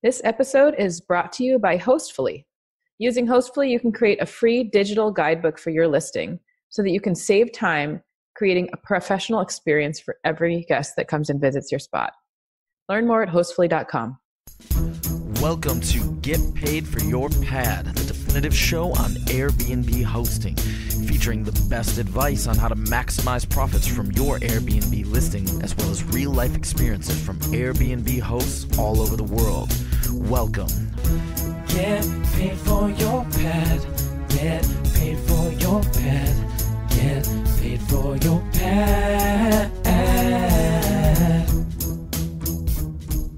This episode is brought to you by Hostfully. Using Hostfully, you can create a free digital guidebook for your listing so that you can save time creating a professional experience for every guest that comes and visits your spot. Learn more at hostfully.com. Welcome to Get Paid for Your Pad, the definitive show on Airbnb hosting, featuring the best advice on how to maximize profits from your Airbnb listing, as well as real-life experiences from Airbnb hosts all over the world. Welcome. Get paid for your pad. Get paid for your pad. Get paid for your pad.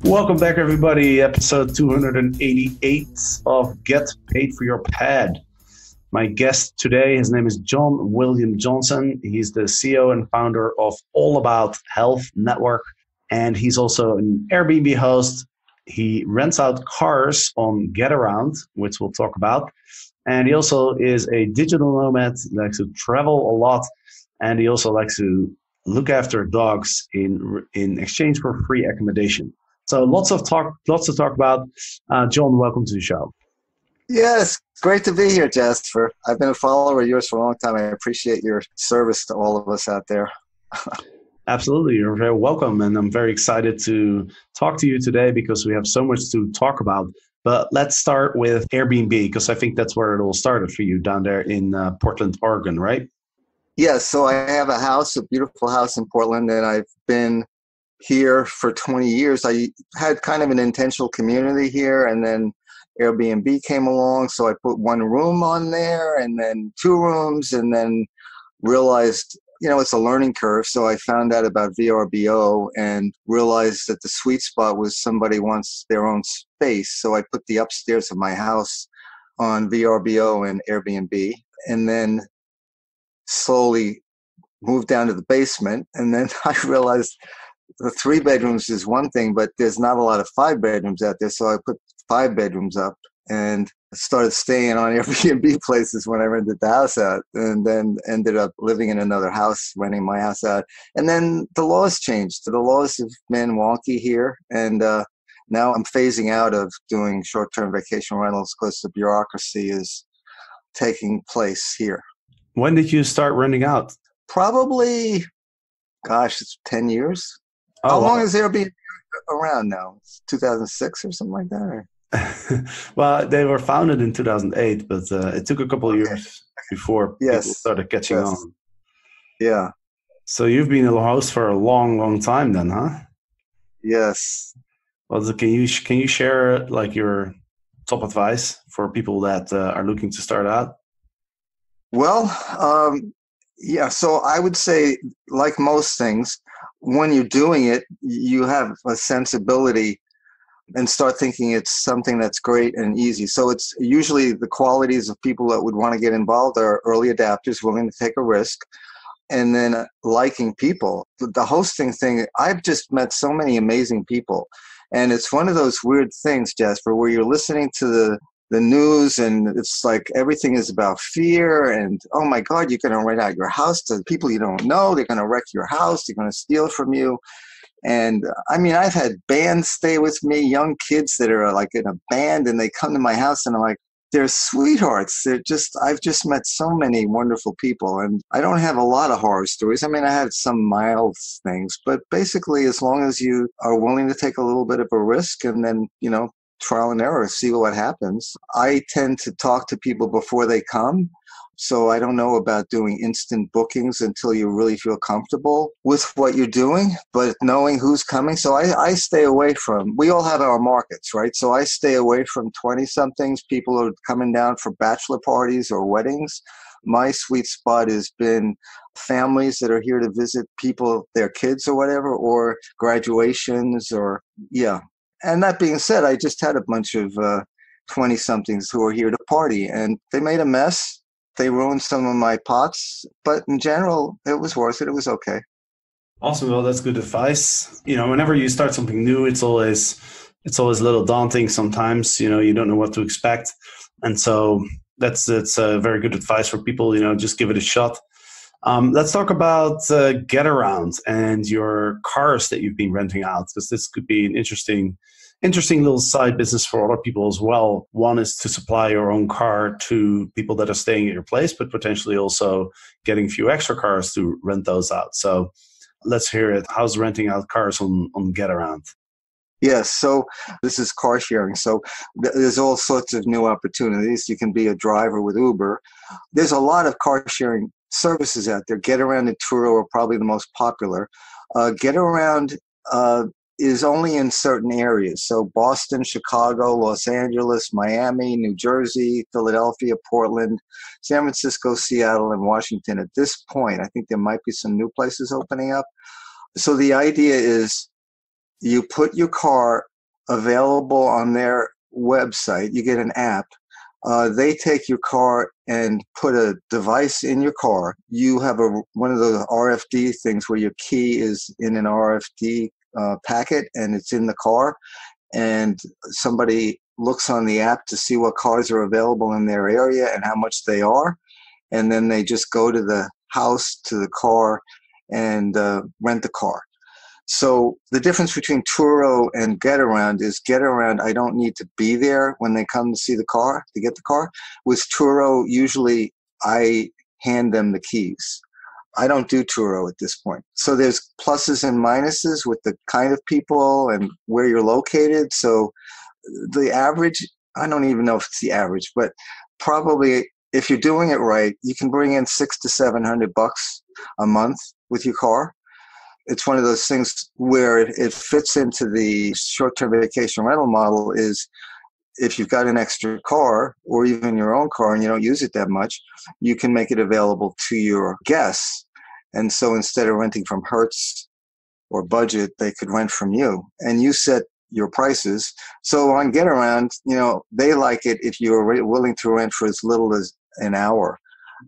Welcome back, everybody. Episode 288 of Get Paid for Your Pad. My guest today, his name is John William Johnson. He's the CEO and founder of All About Health Network, and he's also an Airbnb host. He rents out cars on Getaround, which we'll talk about. And he also is a digital nomad. He likes to travel a lot, and he also likes to look after dogs in exchange for free accommodation. So lots to talk about. John, welcome to the show. Yes, great to be here, Jasper. I've been a follower of yours for a long time. I appreciate your service to all of us out there. Absolutely. You're very welcome. And I'm very excited to talk to you today because we have so much to talk about. But let's start with Airbnb, because I think that's where it all started for you down there in Portland, Oregon, right? Yes, so I have a beautiful house in Portland, and I've been here for 20 years. I had kind of an intentional community here, and then Airbnb came along, so I put one room on there and then two rooms, and then realized, it's a learning curve. So I found out about VRBO and realized that the sweet spot was somebody wants their own space. So I put the upstairs of my house on VRBO and Airbnb, and then slowly moved down to the basement. And then I realized the 3 bedrooms is one thing, but there's not a lot of 5 bedrooms out there. So I put 5 bedrooms up and started staying on Airbnb places when I rented the house out, and then ended up living in another house, renting my house out. And then the laws changed. The laws have been wonky here. And now I'm phasing out of doing short-term vacation rentals because the bureaucracy is taking place here. When did you start renting out? Probably, it's 10 years. Oh, How long wow. is Airbnb around now? It's 2006 or something like that? Or? Well, they were founded in 2008, but it took a couple of years before people started catching on. Yeah. So you've been a host for a long, long time then, huh? Yes. Well, can you share like your top advice for people that are looking to start out? Well, so I would say, like most things, when you're doing it, you have a sensibility and start thinking it's something that's great and easy. So it's usually the qualities of people that would want to get involved are early adapters, willing to take a risk, and then liking people. The hosting thing, I've just met so many amazing people. And it's one of those weird things, Jasper, where you're listening to the news and it's like everything is about fear and, oh my God, you're going to rent out your house to people you don't know. They're going to wreck your house. They're going to steal from you. And I mean, I've had bands stay with me, young kids that are like in a band, and they come to my house and I'm like, they're sweethearts. I've just met so many wonderful people, and I don't have a lot of horror stories. I mean, I had some mild things, but basically as long as you are willing to take a little bit of a risk and then, trial and error, see what happens. I tend to talk to people before they come. So I don't know about doing instant bookings until you really feel comfortable with what you're doing, but knowing who's coming. So I stay away from, we all have our markets, right? So I stay away from 20-somethings, people who are coming down for bachelor parties or weddings. My sweet spot has been families that are here to visit people, their kids or whatever, or graduations And that being said, I just had a bunch of 20-somethings who are here to party, and they made a mess. They ruined some of my pots, but in general, it was worth it. It was okay. Awesome. Well, that's good advice. Whenever you start something new, it's always a little daunting sometimes. You don't know what to expect. And so that's very good advice for people, just give it a shot. Let's talk about Getaround and your cars that you've been renting out, because this could be an interesting interesting little side business for other people as well. One is to supply your own car to people that are staying at your place, but potentially also getting a few extra cars to rent those out. So let's hear it. How's renting out cars on Getaround? Yes, so this is car sharing. So there's all sorts of new opportunities. You can be a driver with Uber. There's a lot of car sharing services out there. Getaround and Turo are probably the most popular. Getaround is only in certain areas. So Boston, Chicago, Los Angeles, Miami, New Jersey, Philadelphia, Portland, San Francisco, Seattle, and Washington. At this point, I think there might be some new places opening up. So the idea is you put your car available on their website. You get an app. They take your car and put a device in your car. You have one of those RFD things where your key is in an RFD packet and it's in the car. And somebody looks on the app to see what cars are available in their area and how much they are. And then they just go to the house, to the car, and rent the car. So the difference between Turo and Getaround is Getaround, I don't need to be there when they come to see the car, to get the car. With Turo, usually I hand them the keys. I don't do Turo at this point. So there's pluses and minuses with the kind of people and where you're located. So the average, I don't even know if it's the average, but probably if you're doing it right, you can bring in $600 to $700 a month with your car. It's one of those things where it fits into the short-term vacation rental model is if you've got an extra car or even your own car and you don't use it that much, you can make it available to your guests. And so instead of renting from Hertz or Budget, they could rent from you. And you set your prices. So on Getaround, they like it if you're willing to rent for as little as an hour.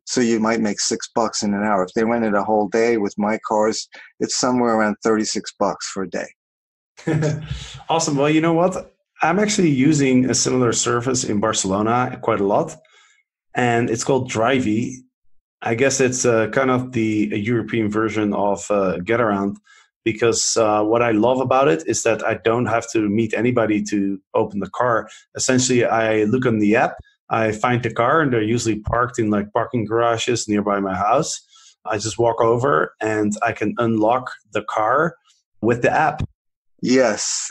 So you might make $6 in an hour. If they rented a whole day with my cars, it's somewhere around $36 for a day. Awesome. Well, you know what? I'm actually using a similar service in Barcelona quite a lot, and it's called Drivey. I guess it's kind of the European version of Getaround, because what I love about it is that I don't have to meet anybody to open the car. Essentially, I look on the app, I find the car, and they're usually parked in like parking garages nearby my house. I just walk over and I can unlock the car with the app. Yes.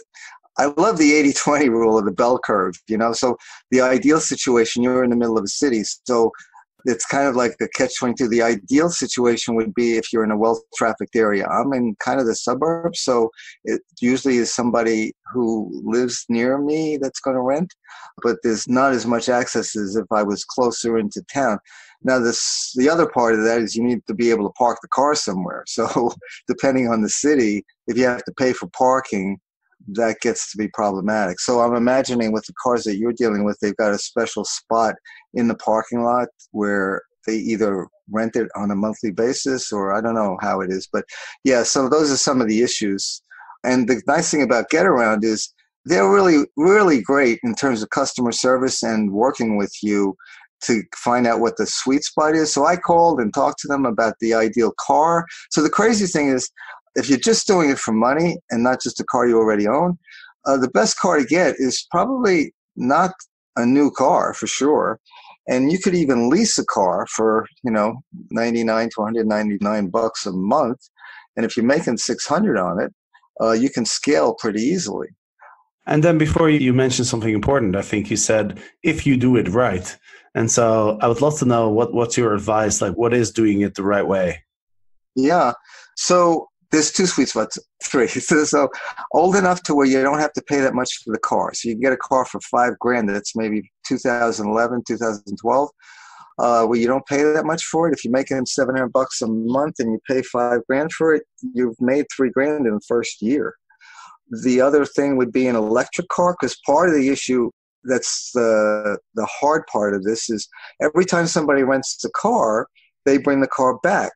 I love the 80-20 rule of the bell curve, So the ideal situation, you're in the middle of a city. So it's kind of like a catch-22. The ideal situation would be if you're in a well-trafficked area. I'm in kind of the suburbs, so it usually is somebody who lives near me that's going to rent, but there's not as much access as if I was closer into town. Now, the other part of that is you need to be able to park the car somewhere. So depending on the city, if you have to pay for parking, that gets to be problematic. So I'm imagining with the cars that you're dealing with, they've got a special spot in the parking lot where they either rent it on a monthly basis or I don't know how it is. But yeah, so those are some of the issues. And the nice thing about Getaround is they're really, really great in terms of customer service and working with you to find out what the sweet spot is. So I called and talked to them about the ideal car. So the crazy thing is, if you're just doing it for money and not just a car you already own, the best car to get is probably not a new car for sure. And you could even lease a car for, $99 to $199 a month. And if you're making $600 on it, you can scale pretty easily. And then before you mentioned something important, I think you said, if you do it right. And so I would love to know what's your advice, like what is doing it the right way? Yeah. So there's two sweet spots, three. So old enough to where you don't have to pay that much for the car. So you can get a car for $5,000 that's maybe 2011, 2012, where you don't pay that much for it. If you're making $700 a month and you pay $5,000 for it, you've made $3,000 in the first year. The other thing would be an electric car, because part of the issue that's the hard part of this is every time somebody rents a car, they bring the car back.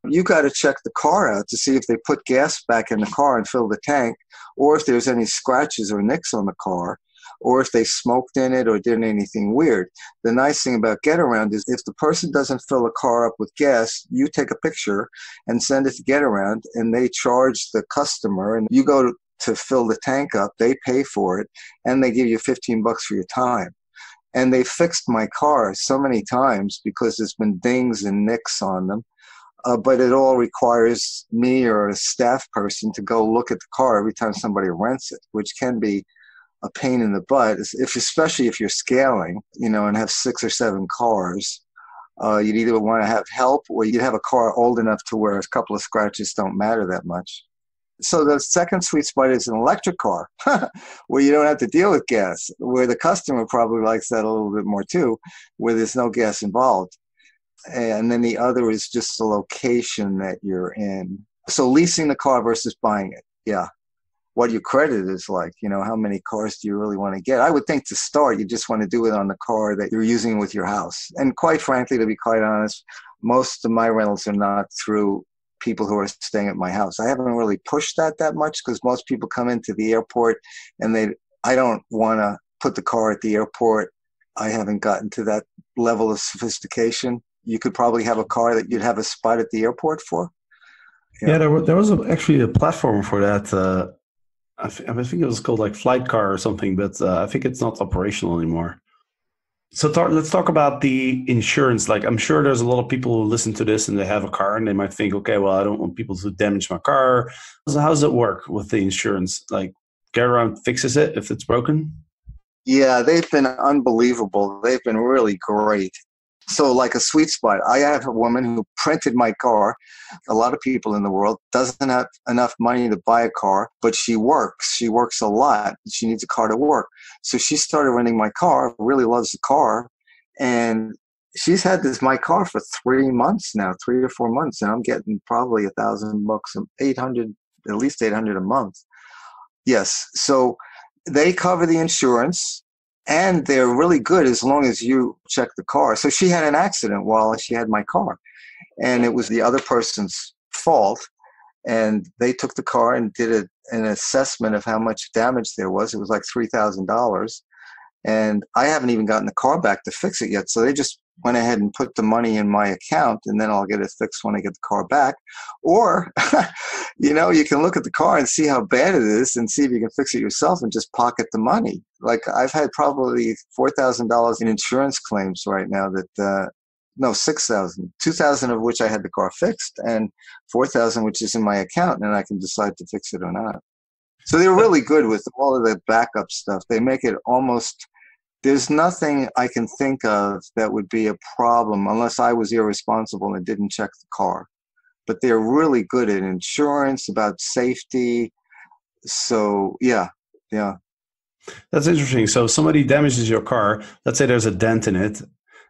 You got to check the car out to see if they put gas back in the car and fill the tank, or if there's any scratches or nicks on the car, or if they smoked in it or did anything weird. The nice thing about Getaround is if the person doesn't fill a car up with gas, you take a picture and send it to Getaround, and they charge the customer, and you go to fill the tank up. They pay for it, and they give you $15 for your time. And they fixed my car so many times because there's been dings and nicks on them. But it all requires me or a staff person to go look at the car every time somebody rents it, which can be a pain in the butt, especially if you're scaling, and have 6 or 7 cars. You'd either want to have help, or you'd have a car old enough to where a couple of scratches don't matter that much. So the second sweet spot is an electric car, where you don't have to deal with gas, where the customer probably likes that a little bit more too, where there's no gas involved. And then the other is just the location that you're in. So leasing the car versus buying it. Yeah. What your credit is like, how many cars do you really want to get? I would think to start, you just want to do it on the car that you're using with your house. And quite frankly, to be quite honest, most of my rentals are not through people who are staying at my house. I haven't really pushed that much because most people come into the airport and I don't want to put the car at the airport. I haven't gotten to that level of sophistication. You could probably have a car that you'd have a spot at the airport for. Yeah, there was actually a platform for that. I think it was called like Flight Car or something, but I think it's not operational anymore. So let's talk about the insurance. Like, I'm sure there's a lot of people who listen to this and they have a car and they might think, okay, well, I don't want people to damage my car. So how does it work with the insurance? Like, Getaround fixes it if it's broken? Yeah, they've been unbelievable. They've been really great. So like a sweet spot, I have a woman who printed my car. A lot of people in the world doesn't have enough money to buy a car, but she works. She works a lot. She needs a car to work. So she started renting my car, really loves the car. And she's had my car for 3 months now, 3 or 4 months. And I'm getting probably $1,000, 800, at least 800 a month. Yes. So they cover the insurance. And they're really good as long as you check the car. So she had an accident while she had my car. And it was the other person's fault. And they took the car and did an assessment of how much damage there was. It was like $3,000. And I haven't even gotten the car back to fix it yet. So they just went ahead and put the money in my account, and then I'll get it fixed when I get the car back. Or, you can look at the car and see how bad it is and see if you can fix it yourself and just pocket the money. Like, I've had probably $4,000 in insurance claims right now no, 6,000, 2,000 of which I had the car fixed, and 4,000 which is in my account, and I can decide to fix it or not. So they're really good with all of the backup stuff. They make it there's nothing I can think of that would be a problem unless I was irresponsible and didn't check the car. But they're really good at insurance, about safety. So, yeah. That's interesting. So somebody damages your car. Let's say there's a dent in it,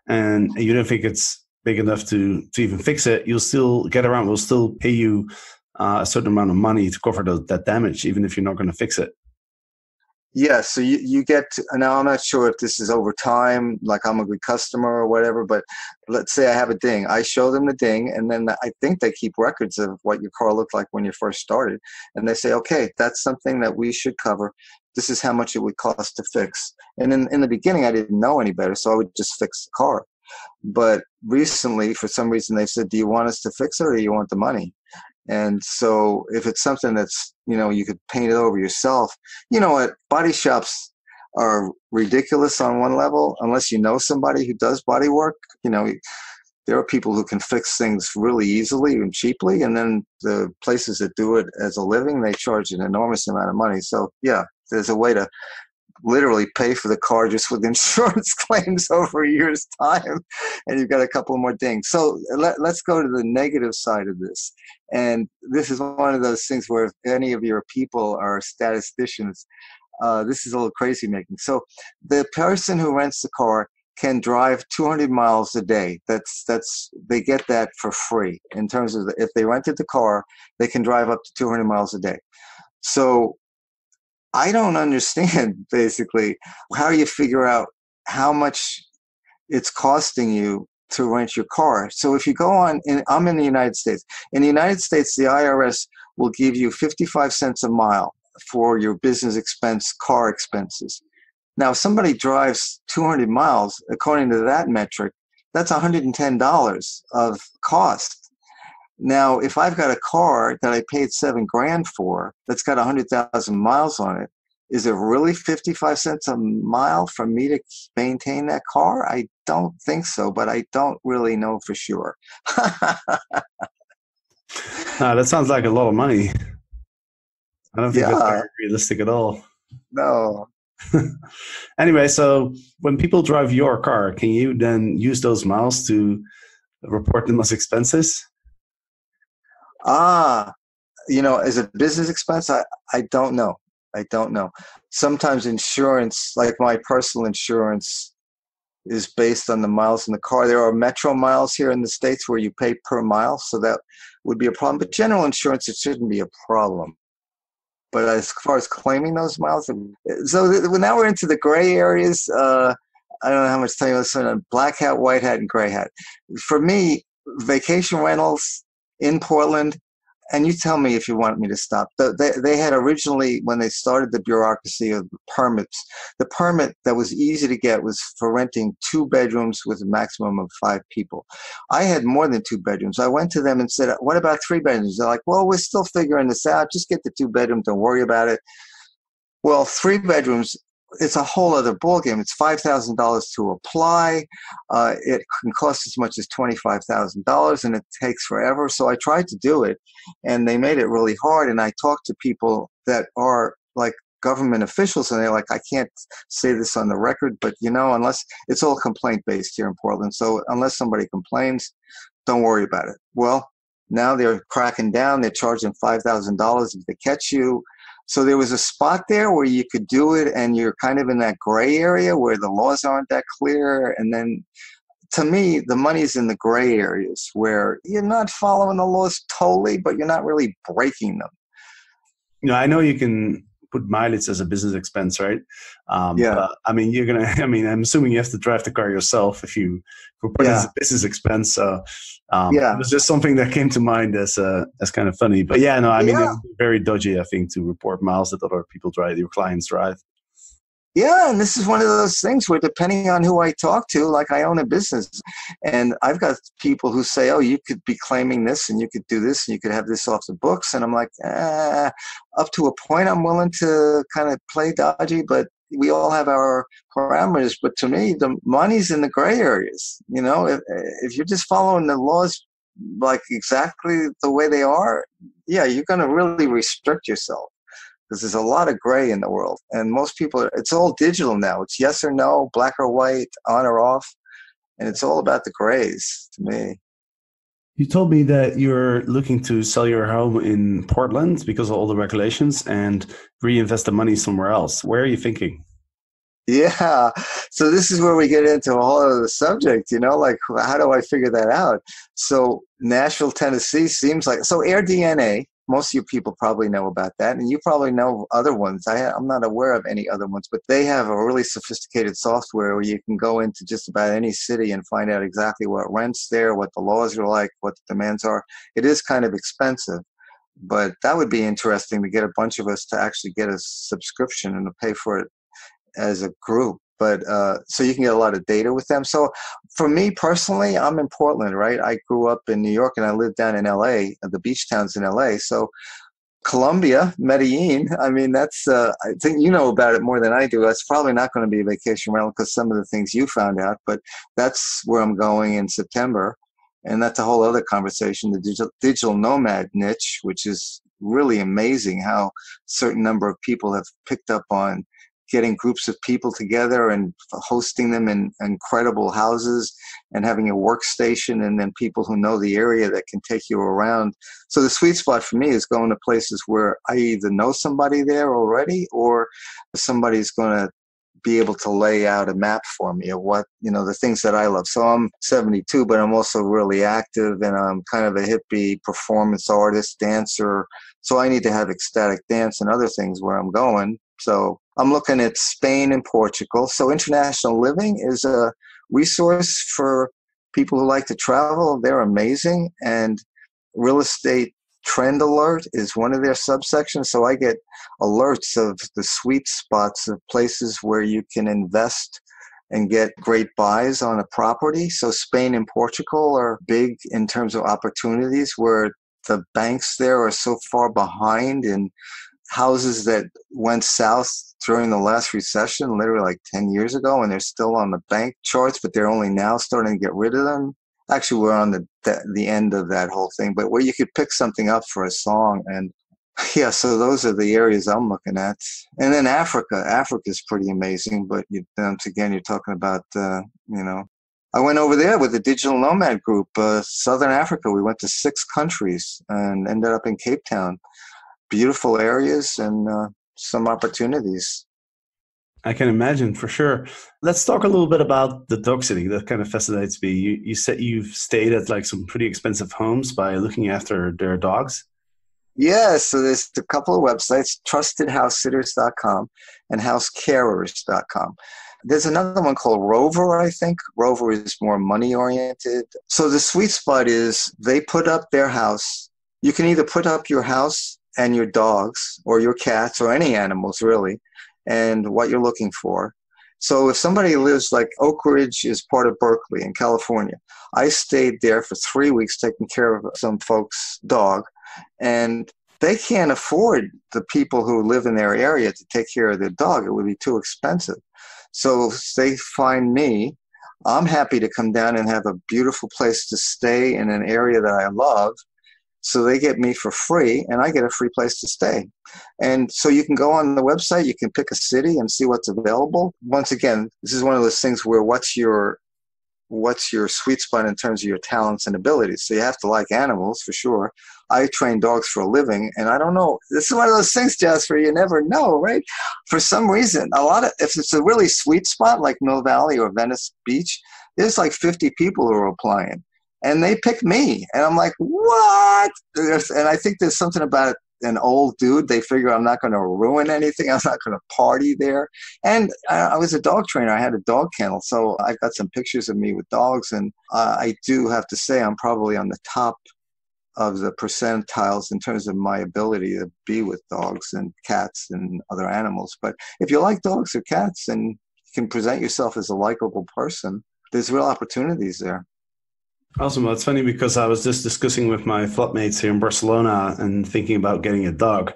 and you don't think it's big enough to even fix it. You'll still Getaround will still pay you a certain amount of money to cover that damage, even if you're not going to fix it. Yes, so you get now I'm not sure if this is over time, like I'm a good customer or whatever, but let's say I have a ding. I show them the ding, and then I think they keep records of what your car looked like when you first started. And they say, okay, that's something that we should cover. This is how much it would cost to fix. And in the beginning, I didn't know any better, so I would just fix the car. But recently, for some reason, they said, do you want us to fix it or do you want the money? And so if it's something that's, you could paint it over yourself, what body shops are ridiculous on one level, unless you know somebody who does body work. There are people who can fix things really easily and cheaply. And then the places that do it as a living, they charge an enormous amount of money. So yeah, there's a way to literally pay for the car just with insurance claims over a year's time, and you've got a couple more dings. So let's go to the negative side of this. And this is one of those things where if any of your people are statisticians, this is a little crazy making. So the person who rents the car can drive 200 miles a day. They get that for free in terms of if they rented the car, they can drive up to 200 miles a day. So I don't understand, basically, how you figure out how much it's costing you to rent your car. So if you go on, I'm in the United States. In the United States, the IRS will give you 55 cents a mile for your business expense, car expenses. Now, if somebody drives 200 miles, according to that metric, that's $110 of cost. Now, if I've got a car that I paid $7,000 for, that's got 100,000 miles on it, is it really 55 cents a mile for me to maintain that car? I don't think so, but I don't really know for sure. No, that sounds like a lot of money. I don't think that's Yeah, very realistic at all. no. Anyway, so when people drive your car, can you then use those miles to report them as expenses? Ah, as a business expense, I don't know. I don't know. Sometimes insurance, like my personal insurance, is based on the miles in the car. There are metro miles here in the States where you pay per mile, so that would be a problem. But general insurance, it shouldn't be a problem. But as far as claiming those miles, so now we're into the gray areas. I don't know how much time you want to spend on black hat, white hat, and gray hat. For me, vacation rentals in Portland, and you tell me if you want me to stop. They had originally, when they started the bureaucracy of permits, the permit that was easy to get was for renting 2 bedrooms with a maximum of 5 people. I had more than 2 bedrooms. I went to them and said, what about 3 bedrooms? They're like, well, we're still figuring this out. Just get the 2 bedrooms. Don't worry about it. Well, 3 bedrooms, it's a whole other ballgame. It's $5,000 to apply. It can cost as much as $25,000, and it takes forever. So I tried to do it, and they made it really hard. And I talked to people that are like government officials, and they're like, I can't say this on the record, but unless it's all complaint based here in Portland. So unless somebody complains, don't worry about it. Well, now they're cracking down. They're charging $5,000 if they catch you. So there was a spot there where you could do it, and you're kind of in that gray area where the laws aren't that clear. And then to me, the money's in the gray areas where you're not following the laws totally, but you're not really breaking them. I know you can put mileage as a business expense, right? Yeah. But I'm assuming you have to drive the car yourself if you put it as a business expense. So it was just something that came to mind as kind of funny. But it would be very dodgy, I think, to report miles that other people drive, your clients drive. Yeah, and this is one of those things where depending on who I talk to, like I own a business, and I've got people who say, oh, you could be claiming this and you could do this and you could have this off the books. And I'm like, up to a point, I'm willing to kind of play dodgy, but we all have our parameters. But to me, the money's in the gray areas. If you're just following the laws like exactly the way they are, you're going to really restrict yourself. Because there's a lot of gray in the world. And most people, it's all digital now. It's yes or no, black or white, on or off. And it's all about the grays to me. You told me that you're looking to sell your home in Portland because of all the regulations and reinvest the money somewhere else. Where are you thinking? Yeah. So this is where we get into a whole other subject, like how do I figure that out? So Nashville, Tennessee seems like, so AirDNA, most of you people probably know about that, and you probably know other ones. I'm not aware of any other ones, but they have a really sophisticated software where you can go into just about any city and find out exactly what rent's there, what the laws are like, what the demands are. It is kind of expensive, but that would be interesting to get a bunch of us to actually get a subscription and to pay for it as a group. But so you can get a lot of data with them. So for me personally, I'm in Portland, right? I grew up in New York and I lived down in LA, the beach towns in LA. So Colombia, Medellin, that's, I think you know about it more than I do. That's probably not going to be a vacation rental because some of the things you found out, but that's where I'm going in September. And that's a whole other conversation, the digital nomad niche, which is really amazing how a certain number of people have picked up on getting groups of people together and hosting them in incredible houses and having a workstation, and then people who know the area that can take you around. So the sweet spot for me is going to places where I either know somebody there already or somebody's going to be able to lay out a map for me of what, the things that I love. So I'm 72, but I'm also really active, and I'm kind of a hippie performance artist, dancer. So I need to have ecstatic dance and other things where I'm going. So I'm looking at Spain and Portugal. So international living is a resource for people who like to travel. They're amazing. And real estate trend alert is one of their subsections. So I get alerts of the sweet spots of places where you can invest and get great buys on a property. So Spain and Portugal are big in terms of opportunities, where the banks there are so far behind in houses that went south during the last recession, literally like 10 years ago, and they're still on the bank charts, but they're only now starting to get rid of them. Actually, we're on the end of that whole thing, but where you could pick something up for a song. And yeah, so those are the areas I'm looking at. And then Africa is pretty amazing, but once again, you're talking about, I went over there with the Digital Nomad Group, Southern Africa. We went to 6 countries and ended up in Cape Town. Beautiful areas and some opportunities. I can imagine, for sure. Let's talk a little bit about the dog sitting. That kind of fascinates me. You said you've stayed at like some pretty expensive homes by looking after their dogs. Yeah, so there's a couple of websites, trustedhousesitters.com and housecarers.com. There's another one called Rover, I think. Rover is more money-oriented. So the sweet spot is they put up their house. You can either put up your house and your dogs or your cats or any animals, really, and what you're looking for. So if somebody lives, like Oak Ridge is part of Berkeley in California. I stayed there for 3 weeks taking care of some folks' dog, and they can't afford the people who live in their area to take care of their dog. It would be too expensive. So they find me. I'm happy to come down and have a beautiful place to stay in an area that I love. So they get me for free, and I get a free place to stay. And so you can go on the website, you can pick a city and see what's available. Once again, this is one of those things where what's your sweet spot in terms of your talents and abilities. So you have to like animals, for sure. I train dogs for a living, and I don't know. This is one of those things, Jasper, you never know, right? For some reason, if it's a really sweet spot like Mill Valley or Venice Beach, there's like 50 people who are applying. And they pick me. And I'm like, what? And I think there's something about an old dude. They figure I'm not going to ruin anything. I'm not going to party there. And I was a dog trainer. I had a dog kennel. So I've got some pictures of me with dogs. And I do have to say I'm probably on the top of the percentiles in terms of my ability to be with dogs and cats and other animals. But if you like dogs or cats and you can present yourself as a likable person, there's real opportunities there. Awesome. Well, it's funny because I was just discussing with my flatmates here in Barcelona and thinking about getting a dog.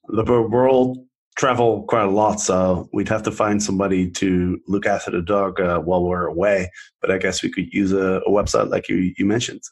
We're all travel quite a lot, so we'd have to find somebody to look after the dog while we're away. But I guess we could use a website like you mentioned.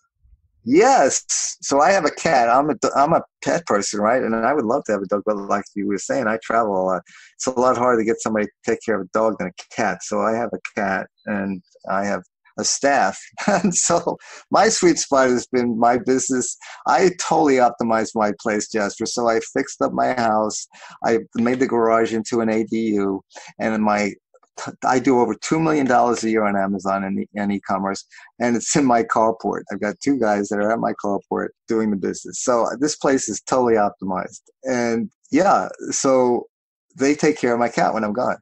Yes. So I have a cat. I'm a pet person, right? And I would love to have a dog, but like you were saying, I travel a lot. It's a lot harder to get somebody to take care of a dog than a cat. So I have a cat, and I have a staff. And so my sweet spot has been my business. I totally optimized my place, Jasper. So I fixed up my house. I made the garage into an ADU, and I do over $2 million a year on Amazon and e-commerce, and it's in my carport. I've got 2 guys that are at my carport doing the business. So this place is totally optimized. And yeah, so they take care of my cat when I'm gone.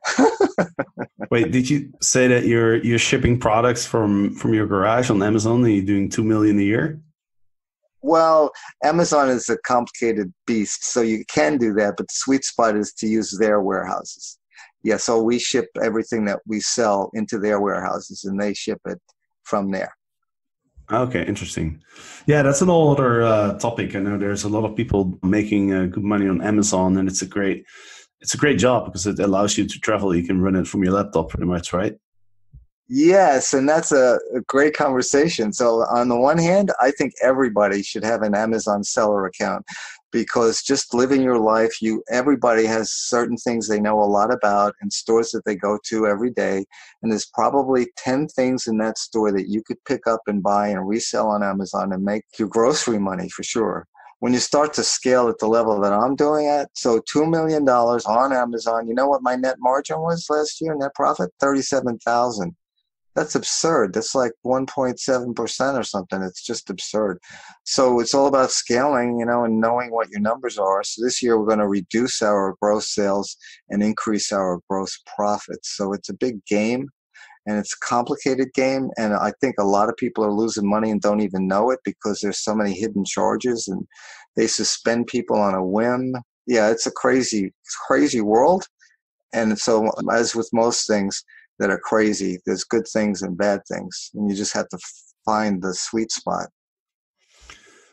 Wait, did you say that you're shipping products from your garage on Amazon and you're doing $2 million a year? Well, Amazon is a complicated beast, so you can do that, but the sweet spot is to use their warehouses. Yeah, so we ship everything that we sell into their warehouses, and they ship it from there. Okay, interesting. Yeah, that's an whole other topic. I know there's a lot of people making good money on Amazon, and it's a great job because it allows you to travel. You can run it from your laptop pretty much, right? Yes, and that's a great conversation. So on the one hand, I think everybody should have an Amazon seller account, because just living your life, everybody has certain things they know a lot about and stores that they go to every day. And there's probably 10 things in that store that you could pick up and buy and resell on Amazon and make your grocery money for sure. When you start to scale at the level that I'm doing at, so $2 million on Amazon, you know what my net margin was last year, net profit? $37,000. That's absurd. That's like 1.7% or something. It's just absurd. So it's all about scaling, and knowing what your numbers are. So this year we're going to reduce our gross sales and increase our gross profits. So it's a big game, and it's a complicated game. And I think a lot of people are losing money and don't even know it because there's so many hidden charges, and they suspend people on a whim. Yeah, it's a crazy world. And so as with most things, that are crazy. There's good things and bad things, and you just have to find the sweet spot.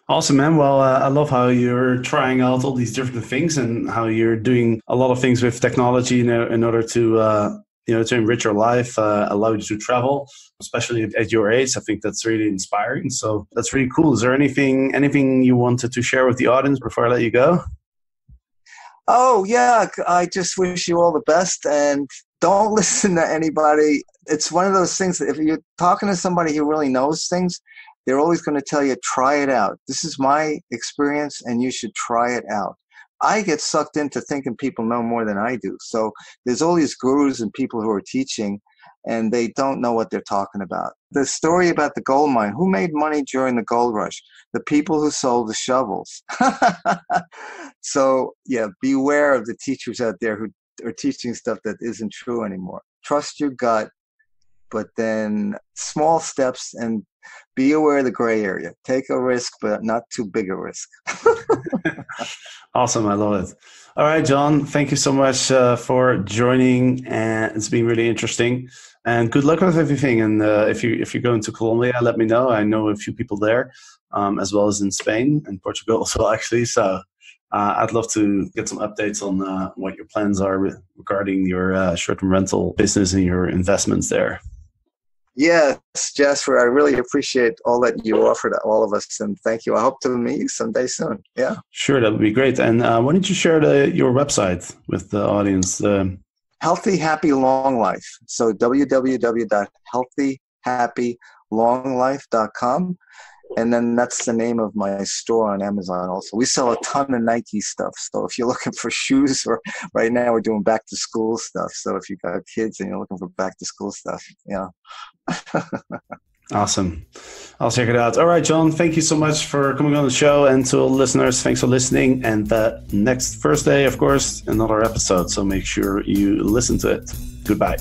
Awesome, man. Well, I love how you're trying out all these different things and how you're doing a lot of things with technology in order to to enrich your life, allow you to travel, especially at your age. I think that's really inspiring. So that's really cool. Is there anything you wanted to share with the audience before I let you go? Oh, yeah. I just wish you all the best, and don't listen to anybody. It's one of those things that if you're talking to somebody who really knows things, they're always going to tell you, try it out. This is my experience, and you should try it out. I get sucked into thinking people know more than I do. So there's all these gurus and people who are teaching, and they don't know what they're talking about. The story about the gold mine, who made money during the gold rush? The people who sold the shovels. So, yeah, beware of the teachers out there who are teaching stuff that isn't true anymore. Trust your gut, but then small steps, and be aware of the gray area. Take a risk, but not too big a risk. Awesome. I love it. All right, John, thank you so much for joining. And it's been really interesting. And good luck with everything. And if you're going to Colombia, let me know. I know a few people there, as well as in Spain and Portugal as well, actually. So I'd love to get some updates on what your plans are regarding your short-term rental business and your investments there. Yes, Jasper, I really appreciate all that you offer to all of us, and thank you. I hope to meet you someday soon. Yeah. Sure, that would be great. And why don't you share your website with the audience? Healthy, Happy, Long Life. So www.healthyhappylonglife.com. And then that's the name of my store on Amazon also. We sell a ton of Nike stuff. So if you're looking for shoes, or right now we're doing back to school stuff. So if you got kids and you're looking for back to school stuff, yeah. Awesome. I'll check it out. All right, John, thank you so much for coming on the show. And to all listeners, thanks for listening. And next Thursday, of course, another episode. So make sure you listen to it. Goodbye.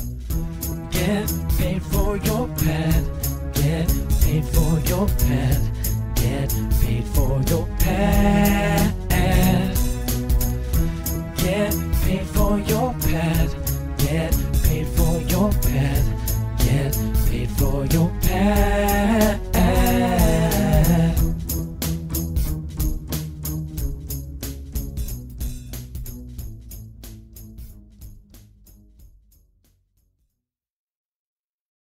Get paid for your pad. Get paid for your pad. Get paid for your pad.